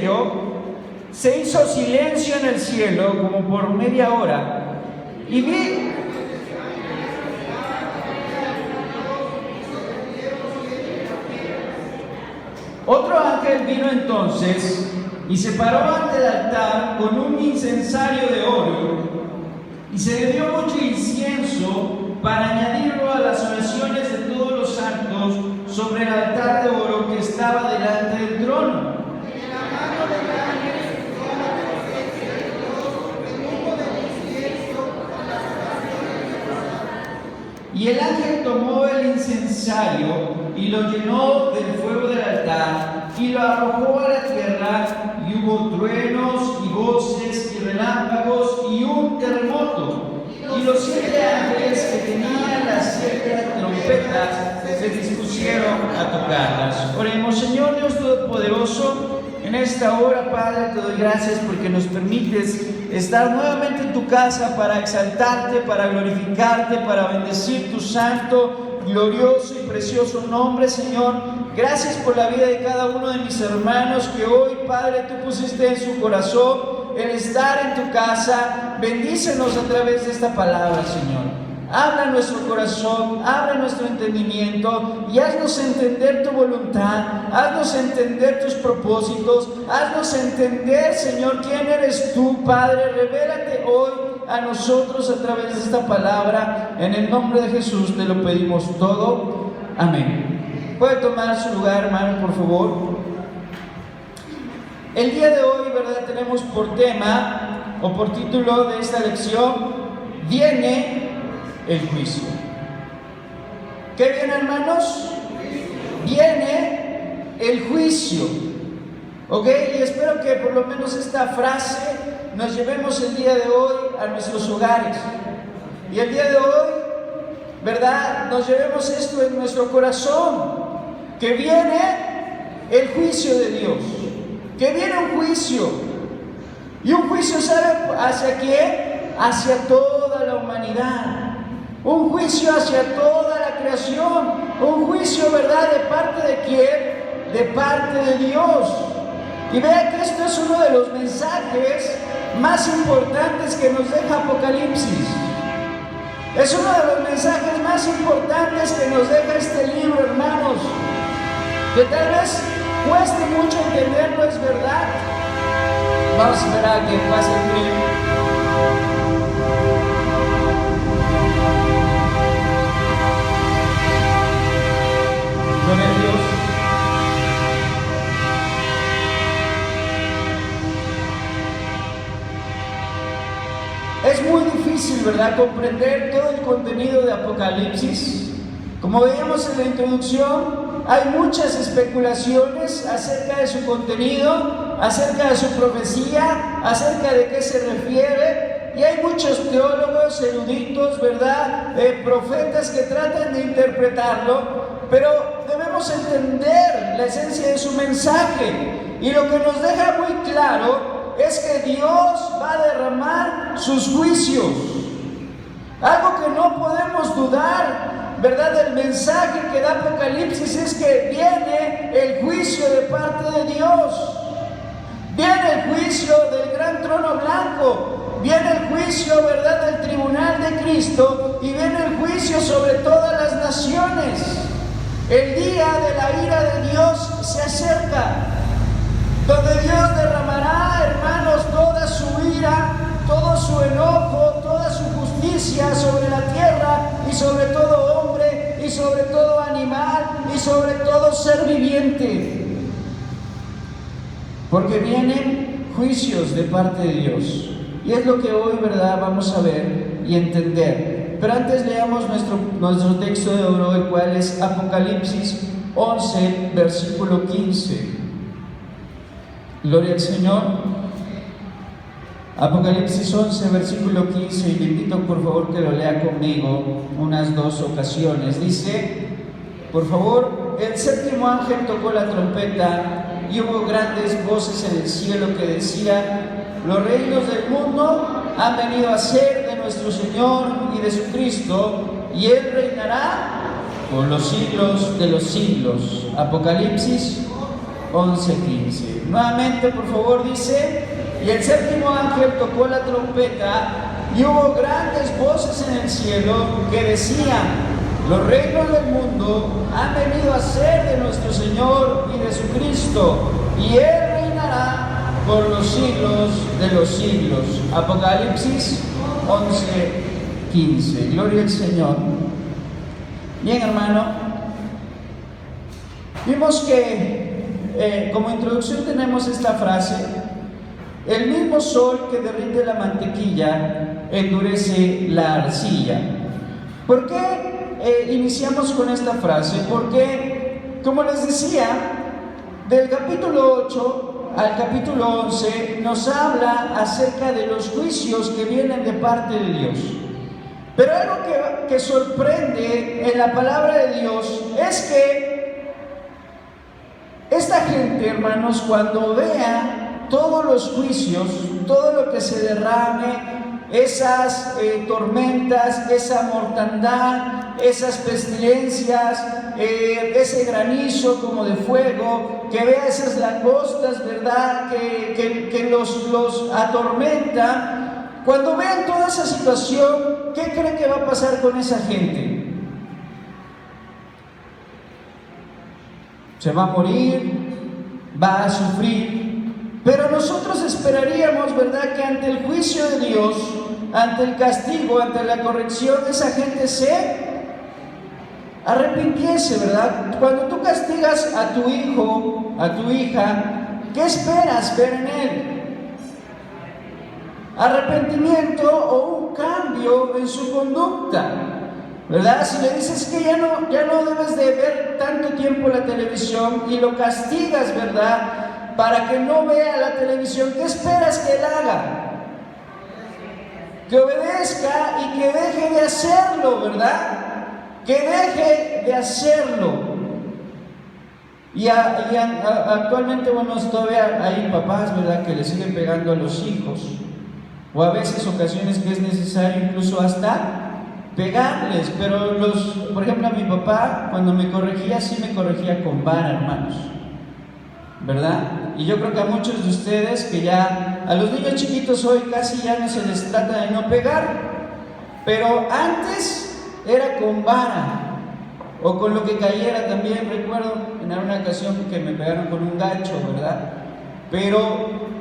ello, se hizo silencio en el cielo como por media hora, y vi otro ángel vino entonces y se paró ante el altar con un incensario de oro, y se le dio mucho incienso para añadirlo a las oraciones de todos los santos sobre el altar de oro que estaba delante del trono. Y el ángel tomó el incensario y lo llenó del fuego del altar y lo arrojó a la tierra, y hubo truenos y voces y relámpagos y un terremoto. Y los 7 ángeles que tenían las 7 trompetas se dispusieron a tocarlas. Oremos. Señor Dios Todopoderoso, en esta hora, Padre, te doy gracias porque nos permites estar nuevamente en tu casa para exaltarte, para glorificarte, para bendecir tu santo, glorioso y precioso nombre, Señor. Gracias por la vida de cada uno de mis hermanos que hoy, Padre, tú pusiste en su corazón el estar en tu casa. Bendícenos a través de esta palabra, Señor. Habla nuestro corazón, abre nuestro entendimiento y haznos entender tu voluntad, haznos entender tus propósitos, haznos entender, Señor, quién eres tú, Padre. Revélate hoy a nosotros a través de esta palabra. En el nombre de Jesús te lo pedimos todo. Amén. ¿Puede tomar su lugar, hermano, por favor? El día de hoy, ¿verdad?, tenemos por tema o por título de esta lección: viene el juicio. ¿Qué viene, hermanos? Viene el juicio. ¿Ok? Y espero que por lo menos esta frase nos llevemos el día de hoy a nuestros hogares. Y el día de hoy, ¿verdad?, nos llevemos esto en nuestro corazón. Que viene el juicio de Dios. Que viene un juicio. Y un juicio, ¿sabe hacia quién? Hacia toda la humanidad. Un juicio hacia toda la creación. Un juicio, ¿verdad?, ¿de parte de quién? De parte de Dios. Y vea que esto es uno de los mensajes más importantes que nos deja Apocalipsis. Es uno de los mensajes más importantes que nos deja este libro, hermanos. Que tal vez cueste mucho entenderlo, es verdad. Vamos a esperar a que pase el tiempo. Gloria a Dios. Es muy difícil, ¿verdad?, comprender todo el contenido de Apocalipsis. Como veíamos en la introducción, hay muchas especulaciones acerca de su contenido, acerca de su profecía, acerca de qué se refiere. Y hay muchos teólogos, eruditos, ¿verdad?, profetas que tratan de interpretarlo. Pero debemos entender la esencia de su mensaje. Y lo que nos deja muy claro es que Dios va a derramar sus juicios. Algo que no podemos dudar, ¿verdad?, del mensaje que da Apocalipsis es que viene el juicio de parte de Dios. Viene el juicio del gran trono blanco. Viene el juicio, ¿verdad?, del tribunal de Cristo. Y viene el juicio sobre todas las naciones. El día de la ira de Dios se acerca, donde Dios derramará, hermanos, toda su ira, todo su enojo, toda su justicia sobre la tierra y sobre todo hombre y sobre todo animal y sobre todo ser viviente. Porque vienen juicios de parte de Dios. Y es lo que hoy, ¿verdad?, vamos a ver y entender. Pero antes leamos nuestro texto de oro, el cual es Apocalipsis 11, versículo 15. Gloria al Señor. Apocalipsis 11, versículo 15, y le invito por favor que lo lea conmigo unas 2 ocasiones. Dice, por favor: el 7º ángel tocó la trompeta y hubo grandes voces en el cielo que decían: los reinos del mundo han venido a ser de nuestro Señor y de su Cristo, y Él reinará por los siglos de los siglos. Apocalipsis 11:15. Nuevamente, por favor, dice: y el séptimo ángel tocó la trompeta, y hubo grandes voces en el cielo que decían: los reinos del mundo han venido a ser de nuestro Señor y de su Cristo, y Él reinará por los siglos de los siglos. Apocalipsis 11:15. Gloria al Señor. Bien, hermano, vimos que como introducción tenemos esta frase: el mismo sol que derrite la mantequilla endurece la arcilla. ¿Por qué iniciamos con esta frase? Porque, como les decía, del capítulo 8 al capítulo 11 nos habla acerca de los juicios que vienen de parte de Dios. Pero algo que sorprende en la palabra de Dios es que esta gente, hermanos, cuando vea todos los juicios, todo lo que se derrame, esas tormentas, esa mortandad, esas pestilencias, ese granizo como de fuego, que vea esas langostas, ¿verdad?, que los atormenta. Cuando vean toda esa situación, ¿qué creen que va a pasar con esa gente? Se va a morir, va a sufrir. Pero nosotros esperaríamos, ¿verdad?, que ante el juicio de Dios, ante el castigo, ante la corrección, esa gente se arrepintiese, ¿verdad? Cuando tú castigas a tu hijo, a tu hija, ¿qué esperas ver en él? Arrepentimiento o un cambio en su conducta, ¿verdad? Si le dices que ya no debes de ver tanto tiempo la televisión y lo castigas, ¿verdad?, para que no vea la televisión, ¿qué esperas que él haga? Que obedezca y que deje de hacerlo, ¿verdad? Que deje de hacerlo. Y actualmente, bueno, todavía hay papás, ¿verdad?, que le siguen pegando a los hijos, o a veces ocasiones que es necesario incluso hasta pegarles. Pero por ejemplo, a mi papá, cuando me corregía, sí me corregía con vara, hermanos, ¿verdad? Y yo creo que a muchos de ustedes, que ya a los niños chiquitos hoy casi ya no se les trata de no pegar, pero antes era con vara o con lo que cayera. También recuerdo en alguna ocasión que me pegaron con un gancho, ¿verdad? Pero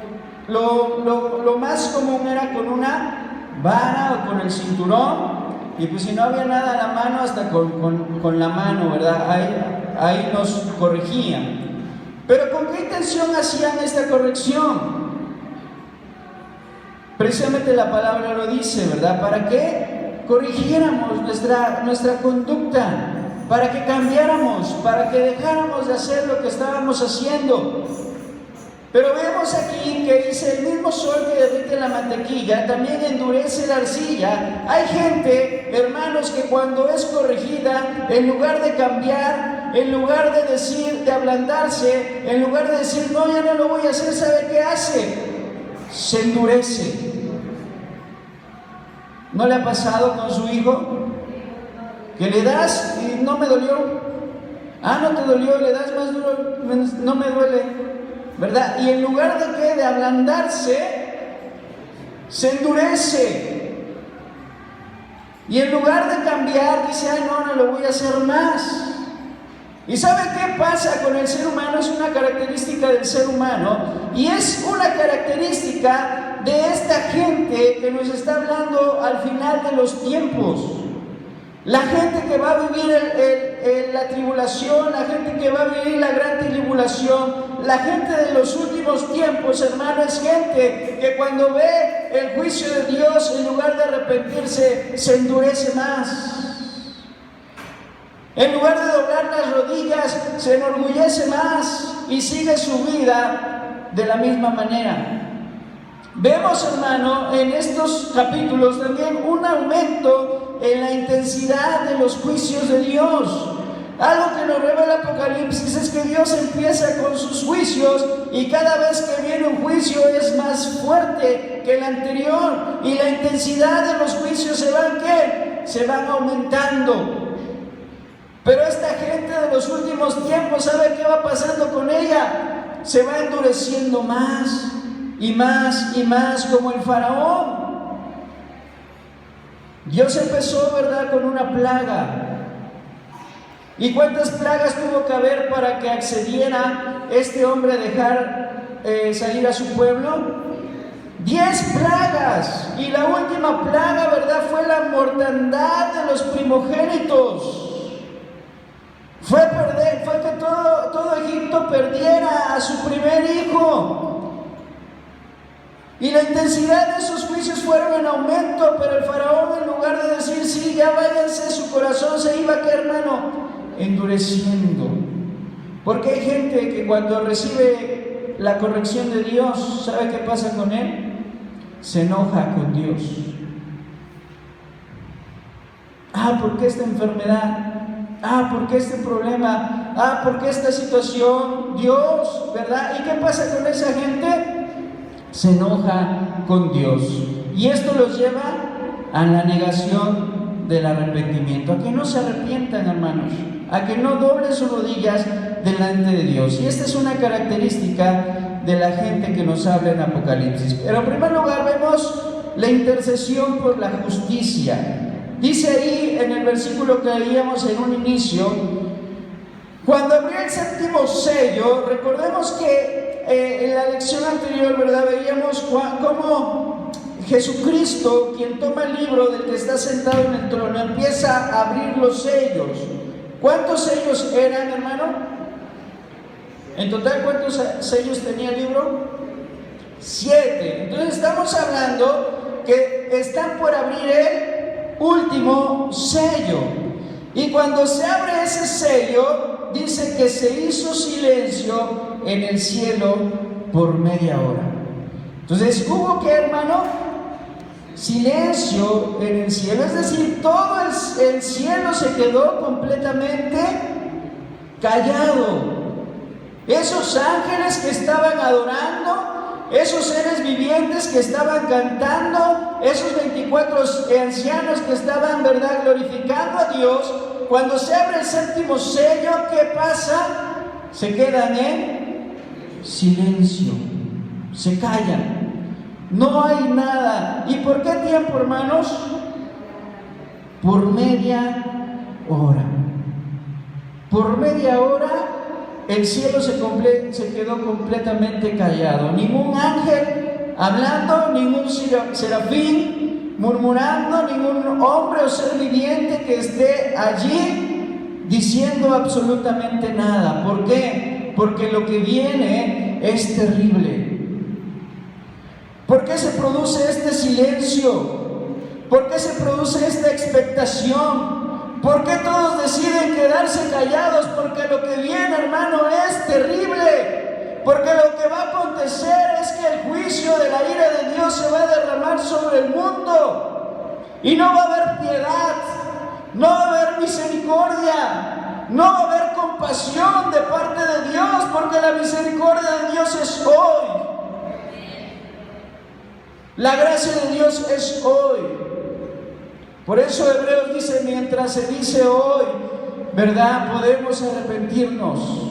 lo más común era con una vara o con el cinturón, y pues si no había nada a la mano, hasta con la mano, ¿verdad? Ahí nos corregían. Pero ¿con qué intención hacían esta corrección? Precisamente la palabra lo dice, ¿verdad? ¿Para qué corrigiéramos nuestra conducta? Para que cambiáramos, para que dejáramos de hacer lo que estábamos haciendo. Pero vemos aquí que dice: el mismo sol que derrite la mantequilla también endurece la arcilla. Hay gente, hermanos, que cuando es corregida, en lugar de cambiar, en lugar de decir, de ablandarse, en lugar de decir no, ya no lo voy a hacer, ¿sabe qué hace? Se endurece. ¿No le ha pasado con su hijo? Que le das y no me dolió. Ah, no te dolió, le das más duro, no me duele, ¿verdad? Y en lugar de ¿qué?, de ablandarse, se endurece. Y en lugar de cambiar, dice: ay, no lo voy a hacer más. ¿Y sabe qué pasa con el ser humano? Es una característica del ser humano, y es una característica de esta gente que nos está hablando al final de los tiempos. La gente que va a vivir la tribulación, la gente que va a vivir la gran tribulación, la gente de los últimos tiempos, hermano, es gente que cuando ve el juicio de Dios, en lugar de arrepentirse, se endurece más. En lugar de doblar las rodillas, se enorgullece más y sigue su vida de la misma manera. Vemos, hermano, en estos capítulos también un aumento en la intensidad de los juicios de Dios. Algo que nos revela Apocalipsis es que Dios empieza con sus juicios, y cada vez que viene un juicio es más fuerte que el anterior, y la intensidad de los juicios se van aumentando. Pero esta gente de los últimos tiempos, ¿sabe qué va pasando con ella? se va endureciendo más y más y más como el faraón. Dios empezó, ¿verdad?, con una plaga. ¿Y cuántas plagas tuvo que haber para que accediera este hombre a dejar salir a su pueblo? 10 plagas. Y la última plaga, ¿verdad?, fue la mortandad de los primogénitos. Fue que todo Egipto perdiera a su primer hijo. Y la intensidad de esos juicios fueron en aumento, pero el faraón, en lugar de decir, sí, ya váyanse, su corazón se iba, ¿qué, hermano?, endureciendo. Porque hay gente que cuando recibe la corrección de Dios, ¿sabe qué pasa con él? Se enoja con Dios. ¿Por qué esta enfermedad? ¿Por qué este problema? ¿Por qué esta situación? Dios, ¿verdad? ¿Y qué pasa con esa gente? Se enoja con Dios. Y esto los lleva a la negación del arrepentimiento, a que no se arrepientan, hermanos, a que no doblen sus rodillas delante de Dios. Y esta es una característica de la gente que nos habla en Apocalipsis. Pero en primer lugar vemos la intercesión por la justicia. Dice ahí en el versículo que leíamos en un inicio, cuando abrió el séptimo sello, recordemos que en la lección anterior, ¿verdad?, veíamos cómo Jesucristo, quien toma el libro del que está sentado en el trono, empieza a abrir los sellos. ¿Cuántos sellos eran, hermano? En total, ¿cuántos sellos tenía el libro? 7. Entonces estamos hablando que están por abrir el último sello. Y cuando se abre ese sello, dice que se hizo silencio en el cielo por media hora. Entonces, ¿hubo qué, hermano? Silencio en el cielo, es decir, todo el cielo se quedó completamente callado. Esos ángeles que estaban adorando, esos seres vivientes que estaban cantando, esos 24 ancianos que estaban, ¿verdad?, glorificando a Dios, cuando se abre el séptimo sello, ¿qué pasa? Se quedan en silencio, se callan. No hay nada. ¿Y por qué tiempo, hermanos? Por media hora. Por media hora el cielo se quedó completamente callado. Ningún ángel hablando, ningún serafín murmurando, ningún hombre o ser viviente que esté allí diciendo absolutamente nada. ¿Por qué? Porque lo que viene es terrible. ¿Por qué se produce este silencio? ¿Por qué se produce esta expectación? ¿Por qué todos deciden quedarse callados? Porque lo que viene, hermano, es terrible. Porque lo que va a acontecer es que el juicio de la ira de Dios se va a derramar sobre el mundo. Y no va a haber piedad, no va a haber misericordia, no va a haber compasión de parte de Dios, porque la misericordia de Dios es hoy. La gracia de Dios es hoy. Por eso Hebreos dice, mientras se dice hoy, ¿verdad?, podemos arrepentirnos.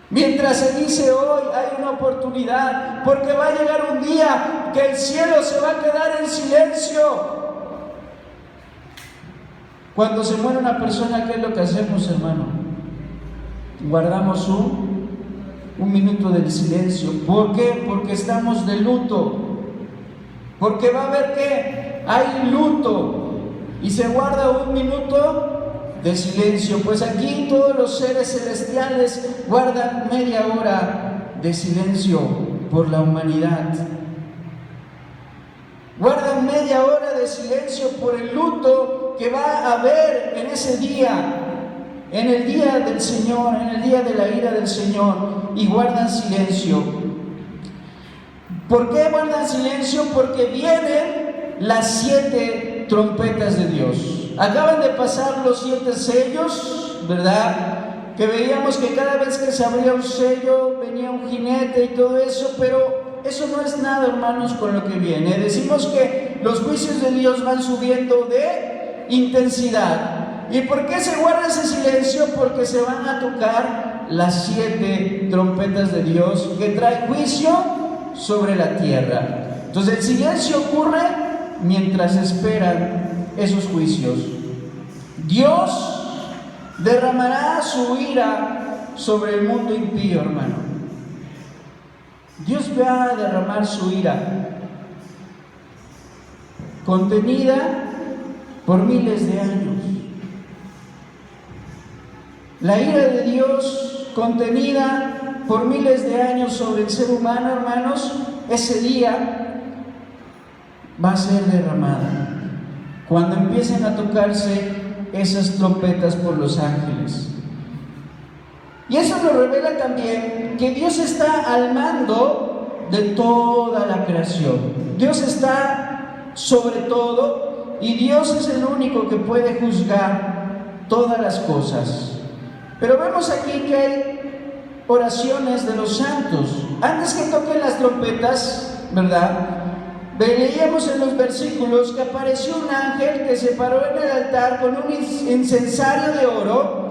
Mientras se dice hoy, hay una oportunidad, porque va a llegar un día que el cielo se va a quedar en silencio. Cuando se muere una persona, ¿qué es lo que hacemos, hermano? Guardamos un minuto del silencio. ¿Por qué? Porque estamos de luto. Porque va a haber ¿qué? Hay luto. Y se guarda un minuto de silencio. Pues aquí todos los seres celestiales guardan media hora de silencio por la humanidad. Guardan media hora de silencio por el luto que va a haber en ese día. En el día del Señor, en el día de la ira del Señor, y guardan silencio. ¿Por qué guardan silencio? Porque vienen las 7 trompetas de Dios. Acaban de pasar los 7 sellos, ¿verdad? Que veíamos que cada vez que se abría un sello venía un jinete y todo eso, pero eso no es nada, hermanos, con lo que viene. Decimos que los juicios de Dios van subiendo de intensidad. ¿Y por qué se guarda ese silencio? Porque se van a tocar las 7 trompetas de Dios que trae juicio sobre la tierra. Entonces el silencio ocurre mientras esperan esos juicios. Dios derramará su ira sobre el mundo impío, hermano. Dios va a derramar su ira, contenida por miles de años. La ira de Dios contenida por miles de años sobre el ser humano, hermanos, ese día va a ser derramada cuando empiecen a tocarse esas trompetas por los ángeles. Y eso nos revela también que Dios está al mando de toda la creación. Dios está sobre todo y Dios es el único que puede juzgar todas las cosas. Pero vemos aquí que hay oraciones de los santos. Antes que toquen las trompetas, ¿verdad? Leíamos en los versículos que apareció un ángel que se paró en el altar con un incensario de oro,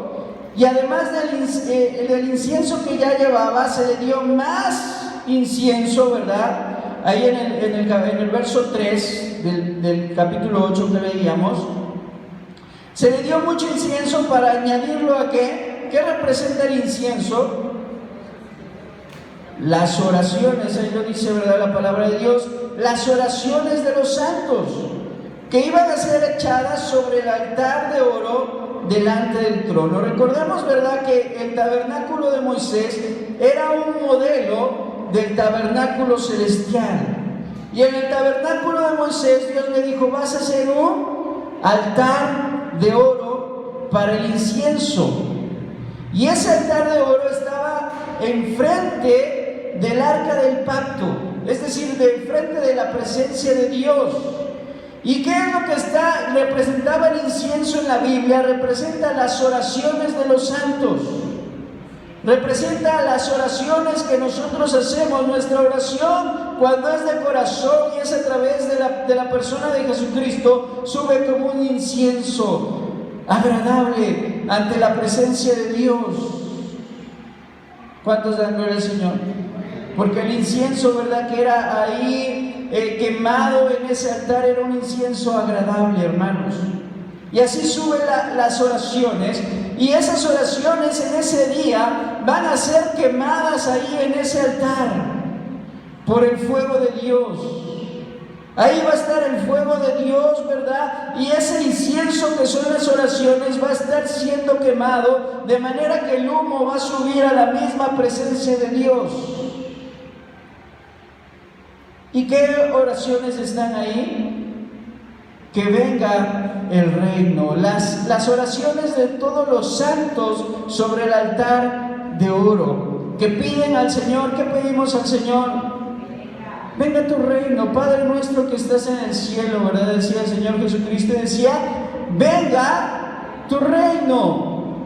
y además del incienso que ya llevaba, se le dio más incienso, ¿verdad? Ahí en el verso 3 del capítulo 8 que leíamos, se le dio mucho incienso para añadirlo a ¿qué? ¿Qué representa el incienso? Las oraciones, ahí lo dice, ¿verdad?, la palabra de Dios, las oraciones de los santos, que iban a ser echadas sobre el altar de oro delante del trono. Recordemos, ¿verdad?, que el tabernáculo de Moisés era un modelo del tabernáculo celestial. Y en el tabernáculo de Moisés Dios le dijo: vas a hacer un altar de oro para el incienso. Y ese altar de oro estaba enfrente del arca del pacto, es decir, de enfrente de la presencia de Dios. ¿Y qué es lo que representaba el incienso en la Biblia? Representa las oraciones de los santos. Representa las oraciones que nosotros hacemos. Nuestra oración, cuando es de corazón y es a través de la persona de Jesucristo, sube como un incienso agradable ante la presencia de Dios. ¿Cuántos dan gloria al Señor? Porque el incienso, ¿verdad?, que era ahí quemado en ese altar, era un incienso agradable, hermanos. Y así suben las oraciones, y esas oraciones en ese día van a ser quemadas ahí en ese altar por el fuego de Dios. Ahí va a estar el fuego de Dios, ¿verdad? Y ese incienso que son las oraciones va a estar siendo quemado, de manera que el humo va a subir a la misma presencia de Dios. ¿Y qué oraciones están ahí? Que venga el reino. Las oraciones de todos los santos sobre el altar de oro, que piden al Señor. ¿Qué pedimos al Señor? Venga tu reino, Padre nuestro que estás en el cielo, ¿verdad? Decía el Señor Jesucristo, decía: venga tu reino.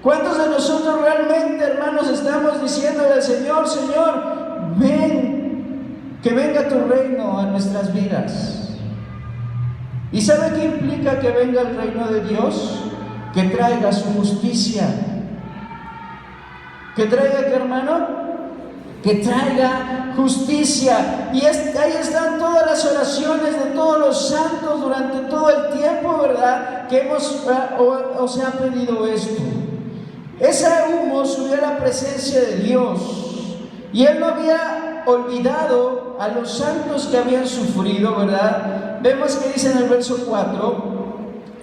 ¿Cuántos de nosotros realmente, hermanos, estamos diciéndole al Señor: Señor, ven, que venga tu reino a nuestras vidas? ¿Y sabe qué implica que venga el reino de Dios? Que traiga su justicia. ¿Que traiga qué, hermano? Que traiga justicia. Y ahí están todas las oraciones de todos los santos durante todo el tiempo, ¿verdad?, que se ha pedido esto. Ese humo subió a la presencia de Dios, y Él no había olvidado a los santos que habían sufrido, ¿verdad? Vemos que dice en el verso 4: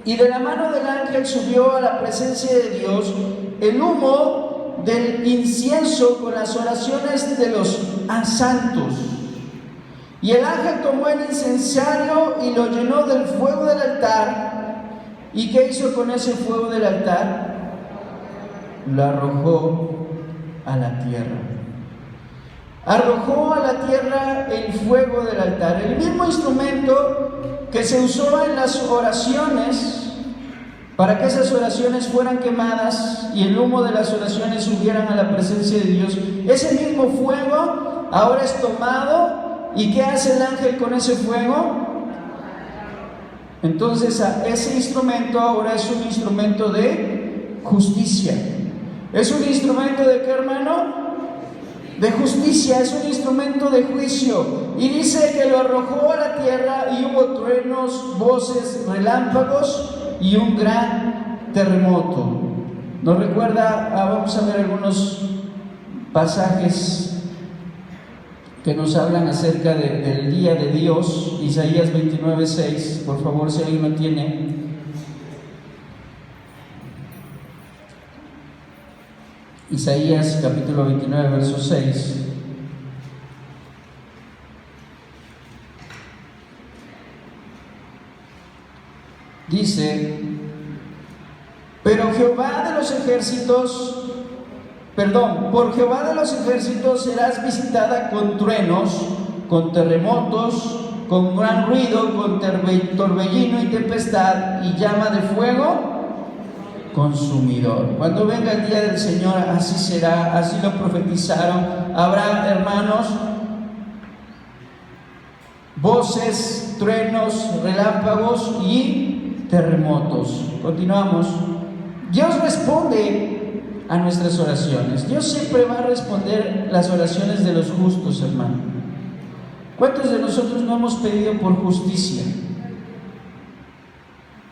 y de la mano del ángel subió a la presencia de Dios el humo del incienso con las oraciones de los santos. Y el ángel tomó el incensario y lo llenó del fuego del altar. ¿Y qué hizo con ese fuego del altar? Lo arrojó a la tierra. Arrojó a la tierra el fuego del altar, el mismo instrumento que se usó en las oraciones para que esas oraciones fueran quemadas y el humo de las oraciones subieran a la presencia de Dios. Ese mismo fuego ahora es tomado. ¿Y qué hace el ángel con ese fuego? Entonces ese instrumento ahora es un instrumento de justicia. ¿Es un instrumento de qué, hermano? De justicia, es un instrumento de juicio. Y dice que lo arrojó a la tierra y hubo truenos, voces, relámpagos y un gran terremoto. ¿Nos recuerda? Vamos a ver algunos pasajes que nos hablan acerca del día de Dios. Isaías 29:6, por favor, si alguien lo tiene. Isaías capítulo 29, verso 6. Dice: pero Jehová de los ejércitos, por Jehová de los ejércitos serás visitada con truenos, con terremotos, con gran ruido, con torbellino y tempestad y llama de fuego consumidor. Cuando venga el día del Señor, así será, así lo profetizaron. Habrá, hermanos, voces, truenos, relámpagos y terremotos. Continuamos. Dios responde a nuestras oraciones. Dios siempre va a responder las oraciones de los justos, hermano. ¿Cuántos de nosotros no hemos pedido por justicia?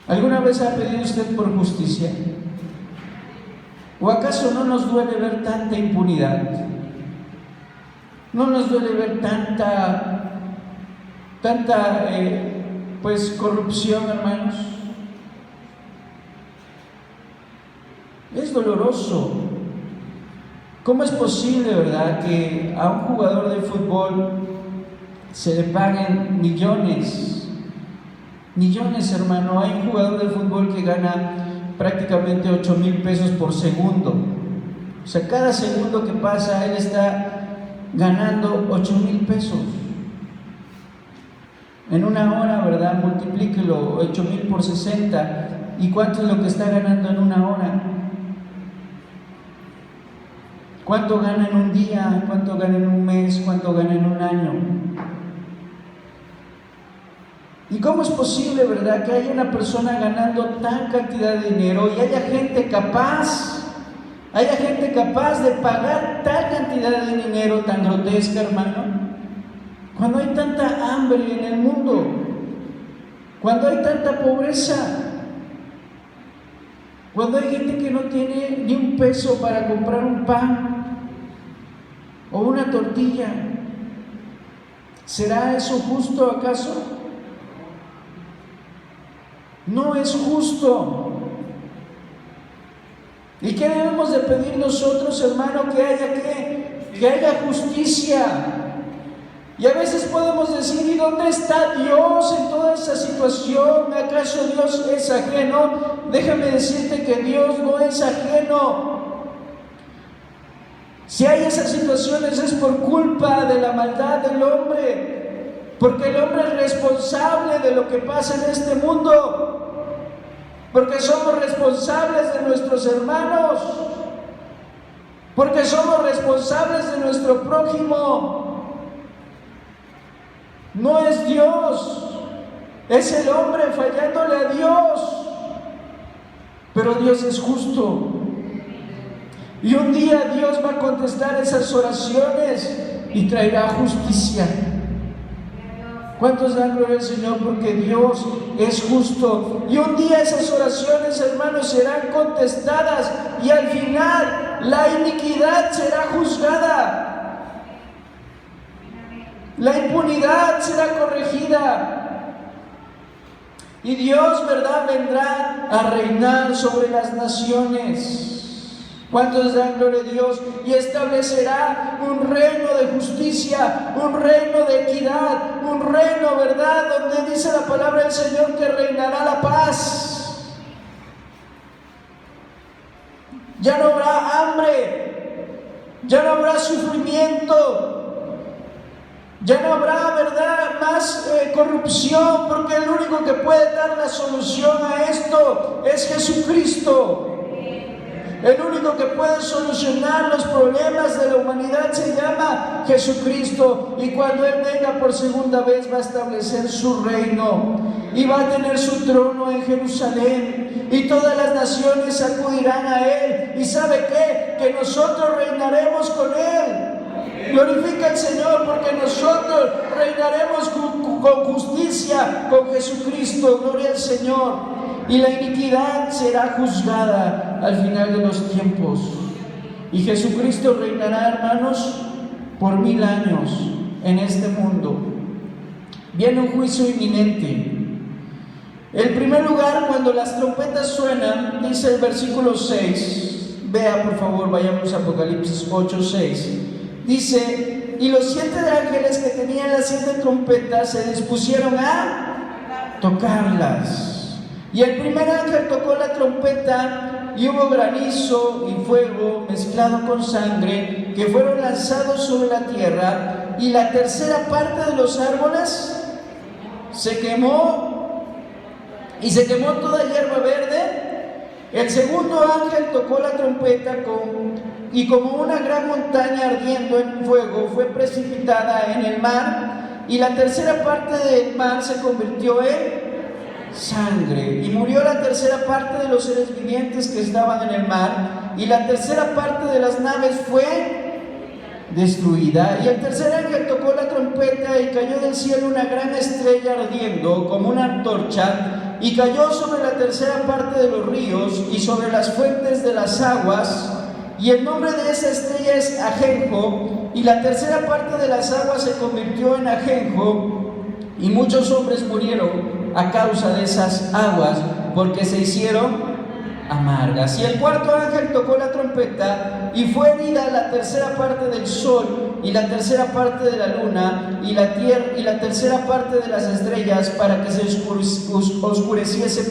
¿Alguna vez ha pedido usted por justicia? ¿O acaso no nos duele ver tanta impunidad? ¿No nos duele ver tanta corrupción, hermanos? Es doloroso. ¿Cómo es posible, verdad, que a un jugador de fútbol se le paguen millones? Millones, hermano. Hay un jugador de fútbol que gana prácticamente 8,000 pesos por segundo. O sea, cada segundo que pasa, él está ganando 8,000 pesos. En una hora, ¿verdad? Multiplíquelo, 8,000 por 60. ¿Y cuánto es lo que está ganando en una hora? ¿Cuánto gana en un día? ¿Cuánto gana en un mes? ¿Cuánto gana en un año? ¿Y cómo es posible, verdad, que haya una persona ganando tan cantidad de dinero y haya gente capaz de pagar tal cantidad de dinero tan grotesca, hermano? Cuando hay tanta hambre en el mundo, cuando hay tanta pobreza, cuando hay gente que no tiene ni un peso para comprar un pan o una tortilla, ¿será eso justo acaso? No es justo. ¿Y qué debemos de pedir nosotros, hermano? Que haya justicia. Y a veces podemos decir: ¿y dónde está Dios en toda esa situación? ¿Acaso Dios es ajeno? Déjame decirte que Dios no es ajeno. Si hay esas situaciones es por culpa de la maldad del hombre, porque el hombre es responsable de lo que pasa en este mundo, porque somos responsables de nuestros hermanos, porque somos responsables de nuestro prójimo. No es Dios, es el hombre fallándole a Dios. Pero Dios es justo. Y un día Dios va a contestar esas oraciones y traerá justicia. ¿Cuántos dan gloria al Señor? Porque Dios es justo. Y un día esas oraciones, hermanos, serán contestadas y al final la iniquidad será juzgada. La impunidad será corregida. Y Dios, ¿verdad?, vendrá a reinar sobre las naciones. ¿Cuántos dan gloria a Dios? Y establecerá un reino de justicia, un reino de equidad, un reino, ¿verdad?, donde dice la palabra del Señor que reinará la paz. Ya no habrá hambre, ya no habrá sufrimiento, ya no habrá, ¿verdad?, más corrupción, porque el único que puede dar la solución a esto es Jesucristo. El único que puede solucionar los problemas de la humanidad se llama Jesucristo, y cuando Él venga por segunda vez va a establecer su reino y va a tener su trono en Jerusalén, y todas las naciones acudirán a Él. ¿Y sabe qué? Que nosotros reinaremos con Él. Glorifica al Señor, porque nosotros reinaremos con justicia con Jesucristo. Gloria al Señor. Y la iniquidad será juzgada al final de los tiempos. Y Jesucristo reinará, hermanos, por 1000 años en este mundo. Viene un juicio inminente. En primer lugar, cuando las trompetas suenan, dice el versículo 6. Vea, por favor, vayamos a Apocalipsis 8:6. Dice: y los 7 ángeles que tenían las 7 trompetas se dispusieron a tocarlas. Y el primer ángel tocó la trompeta, y hubo granizo y fuego mezclado con sangre, que fueron lanzados sobre la tierra, y la tercera parte de los árboles se quemó, y se quemó toda hierba verde. El segundo ángel tocó la trompeta, y como una gran montaña ardiendo en fuego fue precipitada en el mar, y la tercera parte del mar se convirtió en sangre, y murió la tercera parte de los seres vivientes que estaban en el mar, y la tercera parte de las naves fue destruida. Y el tercer ángel tocó la trompeta, y cayó del cielo una gran estrella ardiendo como una antorcha, y cayó sobre la tercera parte de los ríos y sobre las fuentes de las aguas, y el nombre de esa estrella es Ajenjo, y la tercera parte de las aguas se convirtió en ajenjo, y muchos hombres murieron a causa de esas aguas, porque se hicieron amargas. Y el cuarto ángel tocó la trompeta, y fue herida la tercera parte del sol, y la tercera parte de la luna, y la tierra, y la tercera parte de las estrellas, para que se oscureciese,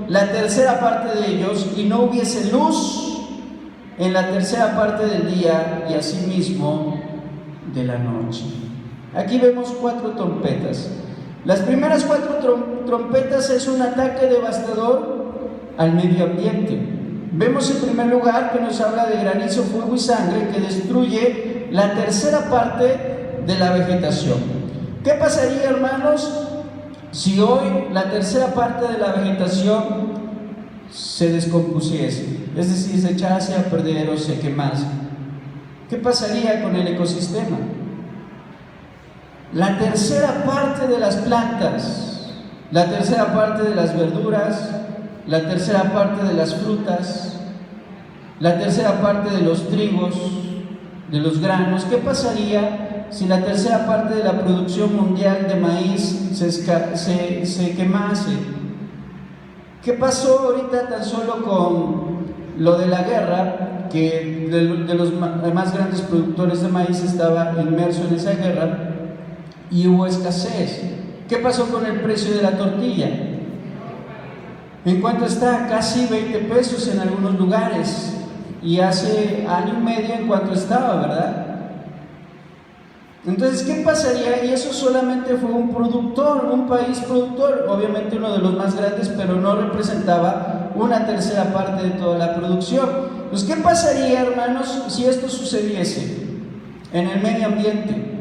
la tercera parte de ellos, y no hubiese luz en la tercera parte del día, y asimismo de la noche. Aquí vemos 4 trompetas. Las primeras 4 trompetas es un ataque devastador al medio ambiente. Vemos en primer lugar que nos habla de granizo, fuego y sangre, que destruye la tercera parte de la vegetación. ¿Qué pasaría, hermanos, si hoy la tercera parte de la vegetación se descompusiese? Es decir, se echase a perder o se quemase. ¿Qué pasaría con el ecosistema? La tercera parte de las plantas, la tercera parte de las verduras, la tercera parte de las frutas, la tercera parte de los trigos, de los granos. ¿Qué pasaría si la tercera parte de la producción mundial de maíz se quemase? ¿Qué pasó ahorita tan solo con lo de la guerra? Que de los más grandes productores de maíz estaba inmerso en esa guerra, y hubo escasez. ¿Qué pasó con el precio de la tortilla? ¿En cuánto está? Casi 20 pesos en algunos lugares. Y hace año y medio en cuánto estaba, ¿verdad? Entonces, ¿qué pasaría? Y eso solamente fue un productor, un país productor, obviamente uno de los más grandes, pero no representaba una tercera parte de toda la producción. Pues, ¿qué pasaría, hermanos, si esto sucediese en el medio ambiente?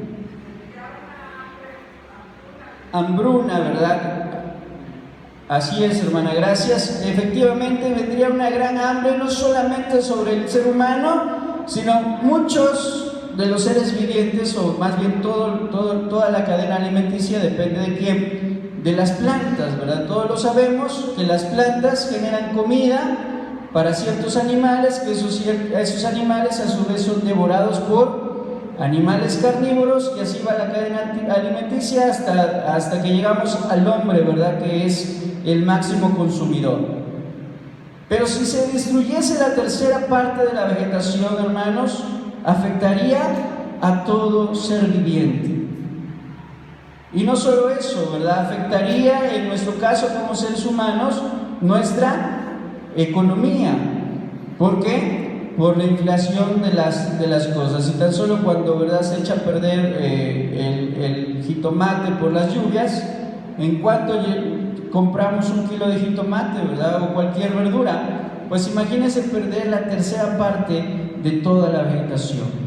Hambruna, ¿verdad? Así es, hermana, gracias. Efectivamente vendría una gran hambre, no solamente sobre el ser humano, sino muchos de los seres vivientes, o más bien toda la cadena alimenticia, depende de quién, de las plantas, ¿verdad? Todos lo sabemos, que las plantas generan comida para ciertos animales, que esos animales a su vez son devorados por animales carnívoros, y así va la cadena alimenticia hasta que llegamos al hombre, ¿verdad? Que es el máximo consumidor. Pero si se destruyese la tercera parte de la vegetación, hermanos, afectaría a todo ser viviente. Y no solo eso, ¿verdad? Afectaría, en nuestro caso como seres humanos, nuestra economía. ¿Por qué? Por la inflación de las cosas. Y tan solo cuando, ¿verdad?, se echa a perder el jitomate por las lluvias, en cuanto compramos un kilo de jitomate, ¿verdad?, o cualquier verdura, pues imagínense perder la tercera parte de toda la vegetación.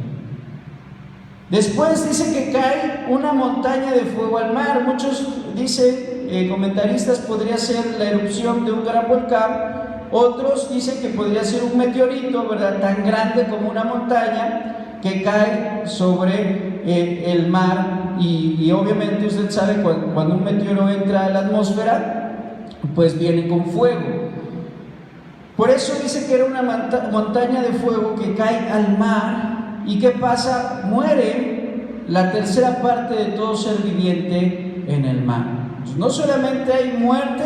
Después dice que cae una montaña de fuego al mar. Muchos dicen, comentaristas, podría ser la erupción de un gran volcán. Otros dicen que podría ser un meteorito, ¿verdad?, tan grande como una montaña que cae sobre el mar. Y obviamente usted sabe, cuando un meteoro entra a la atmósfera, pues viene con fuego. Por eso dice que era una montaña de fuego que cae al mar. ¿Y qué pasa? Muere la tercera parte de todo ser viviente en el mar. Entonces, no solamente hay muerte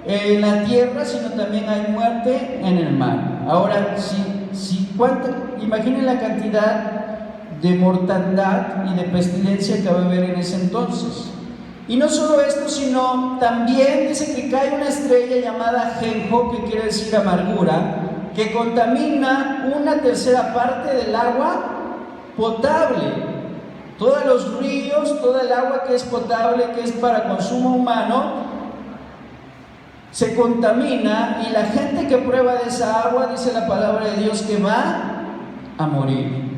en la tierra, sino también hay muerte en el mar. Ahora, imaginen la cantidad de mortandad y de pestilencia que va a haber en ese entonces. Y no solo esto, sino también dice que cae una estrella llamada Genjo, que quiere decir amargura, que contamina una tercera parte del agua potable. Todos los ríos, toda el agua que es potable, que es para consumo humano, se contamina, y la gente que prueba de esa agua, dice la palabra de Dios, que va a morir.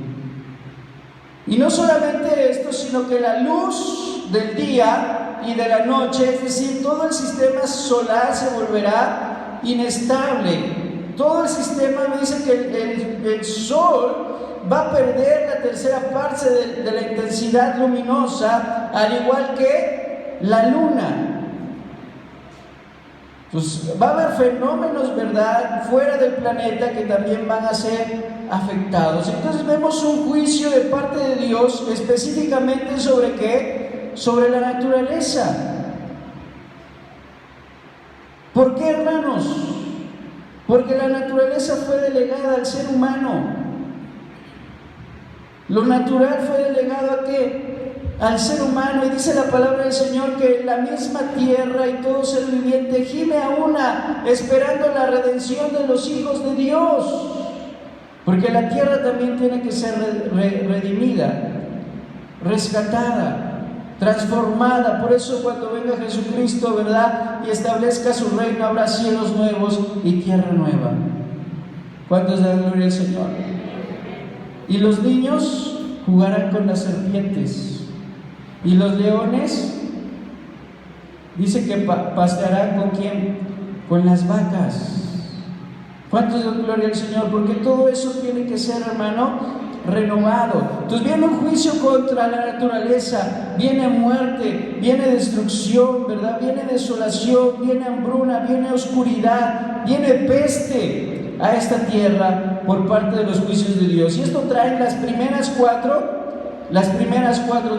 Y no solamente esto, sino que la luz del día y de la noche, es decir, todo el sistema solar se volverá inestable. Todo el sistema, me dice que el sol va a perder la tercera parte de la intensidad luminosa, al igual que la luna. Entonces va a haber fenómenos, ¿verdad?, fuera del planeta que también van a ser afectados. Entonces vemos un juicio de parte de Dios específicamente sobre ¿qué? Sobre la naturaleza. ¿Por qué, hermanos? Porque la naturaleza fue delegada al ser humano. Lo natural fue delegado ¿a qué? Al ser humano. Y dice la palabra del Señor que la misma tierra y todo ser viviente gime a una, esperando la redención de los hijos de Dios. Porque la tierra también tiene que ser redimida, rescatada, transformada. Por eso cuando venga Jesucristo, ¿verdad?, y establezca su reino, habrá cielos nuevos y tierra nueva. ¿Cuántos dan gloria al Señor? Y los niños jugarán con las serpientes, y los leones, dice que pastearán ¿con quién? Con las vacas. ¿Cuántos dan gloria al Señor? Porque todo eso tiene que ser, hermano, renovado. Entonces viene un juicio contra la naturaleza, viene muerte, viene destrucción, ¿verdad? Viene desolación, viene hambruna, viene oscuridad, viene peste a esta tierra por parte de los juicios de Dios. Y esto trae las primeras cuatro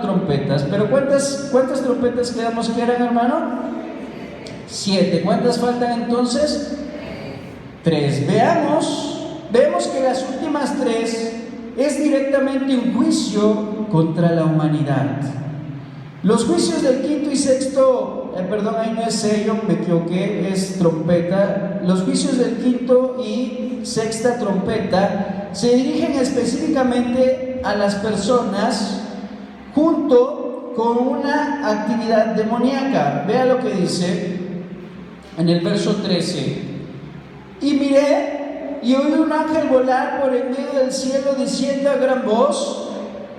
trompetas. Pero ¿cuántas trompetas quedamos que eran, hermano? 7. ¿Cuántas faltan entonces? 3. Vemos que las últimas 3 es directamente un juicio contra la humanidad. Los juicios del quinto y sexto, ahí no es sello, me equivoqué, es trompeta. Los juicios del quinto y sexta trompeta se dirigen específicamente a las personas junto con una actividad demoníaca. Vea lo que dice en el verso 13. Y miré y oí un ángel volar por el medio del cielo diciendo a gran voz: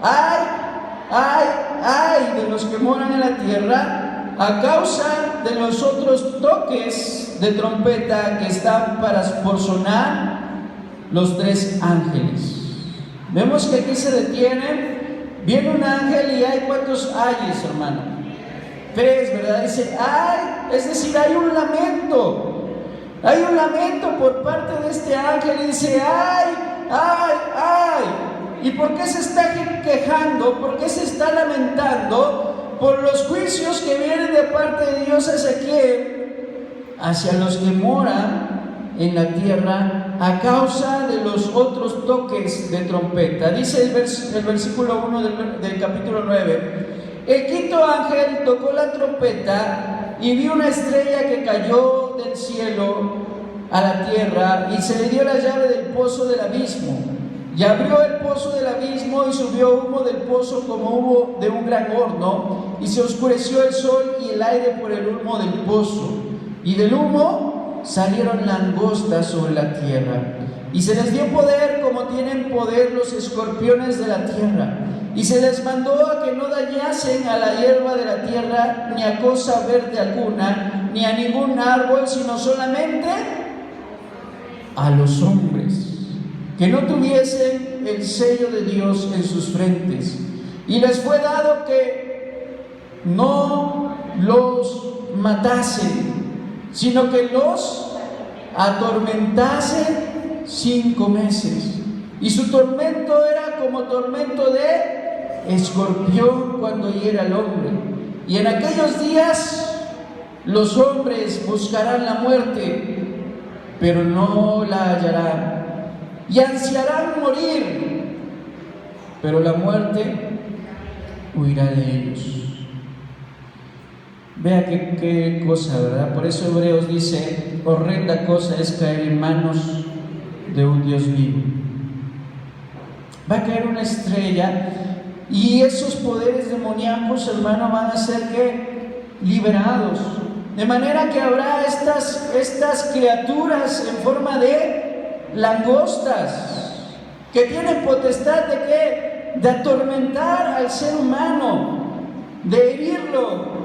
¡ay, ay, ay de los que moran en la tierra, a causa de los otros toques de trompeta que están por sonar los 3 ángeles! Vemos que aquí se detienen, viene un ángel y hay ¿cuántos ayes, hermano? 3, ¿verdad? Dice ay, es decir, hay un lamento. Hay un lamento por parte de este ángel y dice ay, ay, ay. ¿Y por qué se está quejando? ¿Por qué se está lamentando? Por los juicios que vienen de parte de Dios hacia quién, hacia los que moran en la tierra a causa de los otros toques de trompeta. Dice el versículo 1 del capítulo 9. El quinto ángel tocó la trompeta y vi una estrella que cayó del cielo a la tierra y se le dio la llave del pozo del abismo. Y abrió el pozo del abismo y subió humo del pozo como humo de un gran horno, y se oscureció el sol y el aire por el humo del pozo. Y del humo salieron langostas sobre la tierra. Y se les dio poder como tienen poder los escorpiones de la tierra. Y se les mandó a que no dañasen a la hierba de la tierra, ni a cosa verde alguna, ni a ningún árbol, sino solamente a los hombres, que no tuviesen el sello de Dios en sus frentes. Y les fue dado que no los matasen, sino que los atormentasen 5 meses. Y su tormento era como tormento de escorpión cuando hiera al hombre. Y en aquellos días los hombres buscarán la muerte, pero no la hallarán, y ansiarán morir, pero la muerte huirá de ellos. Vea qué cosa, ¿verdad? Por eso Hebreos dice: horrenda cosa es caer en manos de un Dios vivo. Va a caer una estrella, y esos poderes demoníacos, hermano, van a ser liberados. De manera que habrá estas criaturas en forma de langostas, que tienen potestad de atormentar al ser humano, de herirlo,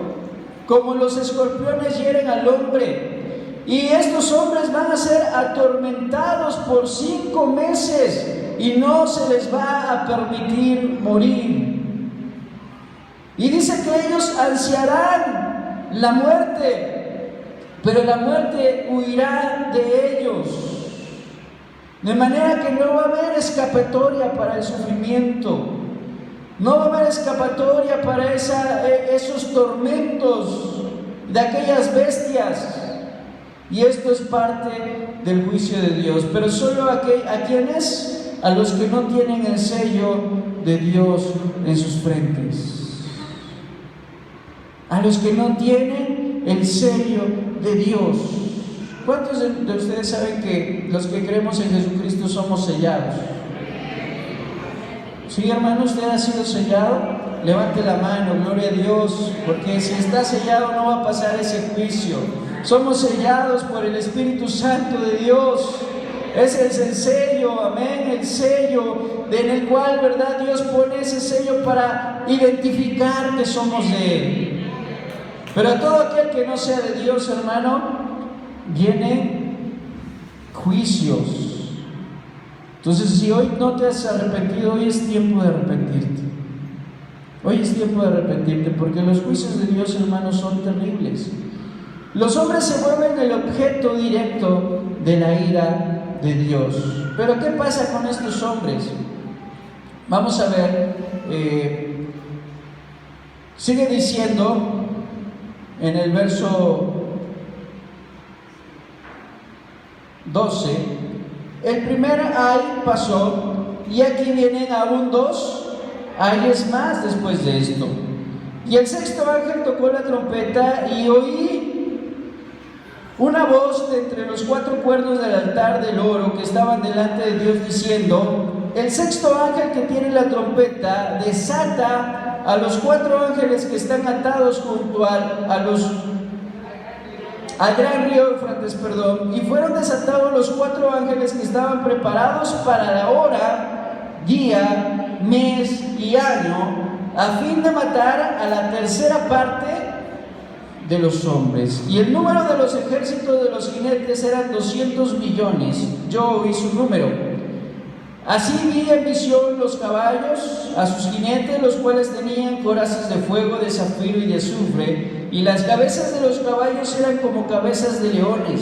como los escorpiones hieren al hombre. Y estos hombres van a ser atormentados por 5 meses y no se les va a permitir morir. Y dice que ellos ansiarán la muerte, pero la muerte huirá de ellos. De manera que no va a haber escapatoria para el sufrimiento, no va a haber escapatoria para esos tormentos de aquellas bestias. Y esto es parte del juicio de Dios, pero solo a quienes, a los que no tienen el sello de Dios en sus frentes. A los que no tienen el sello de Dios. ¿Cuántos de ustedes saben que los que creemos en Jesucristo somos sellados? ¿Sí, hermano? ¿Usted ha sido sellado? Levante la mano, gloria a Dios, porque si está sellado no va a pasar ese juicio. Somos sellados por el Espíritu Santo de Dios. Ese es el sello, amén, el sello en el cual, ¿verdad? Dios pone ese sello para identificar que somos de Él. Pero a todo aquel que no sea de Dios, hermano, vienen juicios. Entonces, si hoy no te has arrepentido, hoy es tiempo de arrepentirte. Hoy es tiempo de arrepentirte, porque los juicios de Dios, hermanos, son terribles. Los hombres se vuelven el objeto directo de la ira de Dios. Pero ¿qué pasa con estos hombres? Vamos a ver, sigue diciendo en el verso 12: el primer ay pasó, y aquí vienen aún 2 ayes más después de esto. Y el sexto ángel tocó la trompeta, y oí una voz de entre los 4 cuernos del altar del oro que estaban delante de Dios, diciendo: el sexto ángel que tiene la trompeta desata a los 4 ángeles que están atados junto al gran río Éufrates, y fueron desatados los 4 ángeles que estaban preparados para la hora, día, mes y año, a fin de matar a la tercera parte de los hombres. Y el número de los ejércitos de los jinetes eran 200 millones. Yo oí su número. Así vi en visión los caballos, a sus jinetes, los cuales tenían corazas de fuego, de zafiro y de azufre, y las cabezas de los caballos eran como cabezas de leones,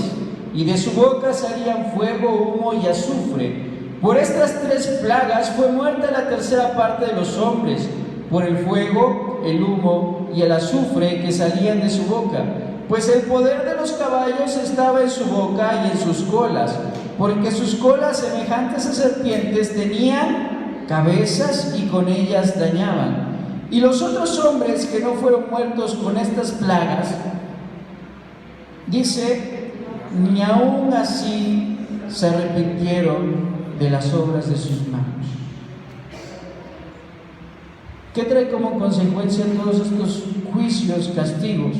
y de su boca salían fuego, humo y azufre. Por estas 3 plagas fue muerta la tercera parte de los hombres, por el fuego, el humo y el azufre que salían de su boca. Pues el poder de los caballos estaba en su boca y en sus colas, porque sus colas, semejantes a serpientes, tenían cabezas y con ellas dañaban. Y los otros hombres que no fueron muertos con estas plagas, dice, ni aún así se arrepintieron de las obras de sus manos. ¿Qué trae como consecuencia todos estos juicios, castigos?